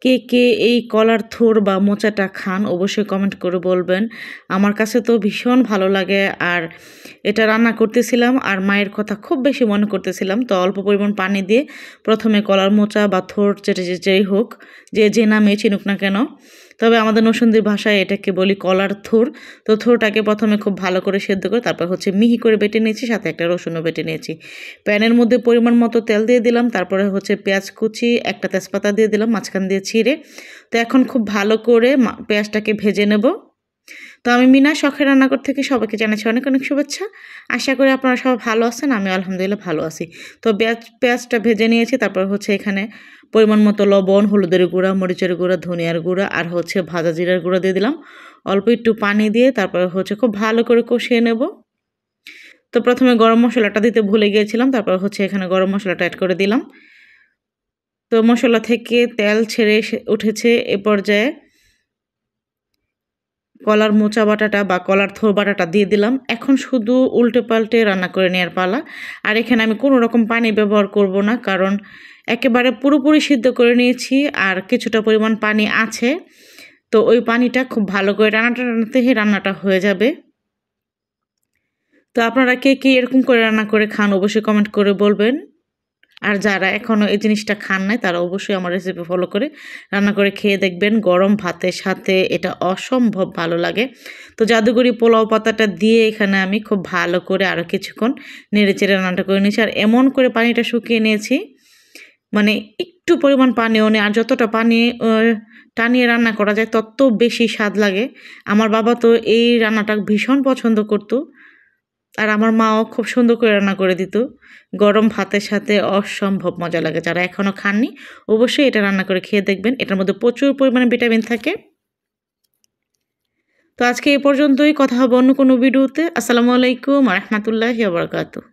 কে কে এই কলার থোড় বা মোচাটা খান অবশ্যই কমেন্ট করে বলবেন। আমার কাছে তো ভীষণ ভালো লাগে। আর এটা রান্না করতেছিলাম আর মায়ের কথা খুব বেশি মনে করতেছিলাম, তো অল্প পরিমাণ পানি দিয়ে প্রথমে কলার মোচা বা থোড় যেই হোক, যে নামে চিনুক না কেন, তবে আমাদের নরসিংদীর ভাষায় এটাকে বলি কলার থোড়। তো থোড়টাকে প্রথমে খুব ভালো করে সেদ্ধ করে তারপর মিহি করে বেটে নিয়েছি, সাথে একটা রসুনও বেটে নিয়েছি। প্যানের মধ্যে পরিমাণ মতো তেল দিয়ে দিলাম, তারপরে পেঁয়াজ কুচি, একটা তেজপাতা দিয়ে দিলাম মাঝখান দিয়ে ছিঁড়ে। তো এখন খুব ভালো করে পেঁয়াজটাকে ভেজে নেব। তো আমি মিনা শখের রান্নাঘর থেকে সবাইকে জানাচ্ছি অনেক অনেক শুভেচ্ছা। আশা করি আপনারা সবাই ভালো আছেন, আমি আলহামদুলিল্লাহ ভালো আছি। তো পেঁয়াজটা ভেজে নিয়েছি, তারপর এখানে পরিমাণ মতো লবণ, হলুদের গুঁড়া, মরিচের গুঁড়া, ধনিয়ার গুঁড়া আর ভাজা জিরার গুঁড়া দিয়ে দিলাম। অল্প একটু পানি দিয়ে তারপরে খুব ভালো করে কষিয়ে নেব। তো প্রথমে গরম মশলাটা দিতে ভুলে গিয়েছিলাম, তারপর এখানে গরম মশলাটা অ্যাড করে দিলাম। তো মশলা থেকে তেল ছেড়ে উঠেছে, এ পর্যায়ে কলার মোচা বাটাটা বা কলার থোড় বাটাটা দিয়ে দিলাম। এখন শুধু উল্টে পাল্টে রান্না করে নেওয়ার পালা। আর এখানে আমি কোনো রকম পানি ব্যবহার করব না, কারণ একেবারে পুরোপুরি সিদ্ধ করে নিয়েছি আর কিছুটা পরিমাণ পানি আছে। তো ওই পানিটা খুব ভালো করে রান্নাতেই রান্নাটা হয়ে যাবে। তো আপনারা কে কে এরকম করে রান্না করে খান অবশ্যই কমেন্ট করে বলবেন। আর যারা এখনও এই জিনিসটা খান নাই তারা অবশ্যই আমার রেসিপি ফলো করে রান্না করে খেয়ে দেখবেন। গরম ভাতের সাথে এটা অসম্ভব ভালো লাগে। তো জাদুগরি পোলাও পাতাটা দিয়ে এখানে আমি খুব ভালো করে আরও কিছুক্ষণ নেড়েচেড়ে রান্নাটা করে নিয়েছি। আর এমন করে পানিটা শুকিয়ে নিয়েছি, মানে একটু পরিমাণ পানিও নেই। আর যতটা পানি টানিয়ে রান্না করা যায় তত বেশি স্বাদ লাগে। আমার বাবা তো এই রান্নাটা ভীষণ পছন্দ করতো, আর আমার মাও খুব সুন্দর করে রান্না করে দিত। গরম ভাতের সাথে অসম্ভব মজা লাগে। যারা এখনও খাননি অবশ্যই এটা রান্না করে খেয়ে দেখবেন। এটার মধ্যে প্রচুর পরিমাণে ভিটামিন থাকে। তো আজকে এ পর্যন্তই, কথা হবে অন্য কোনো ভিডিওতে। আসসালামু আলাইকুম ওয়া রাহমাতুল্লাহি ওয়া বারাকাতুহু।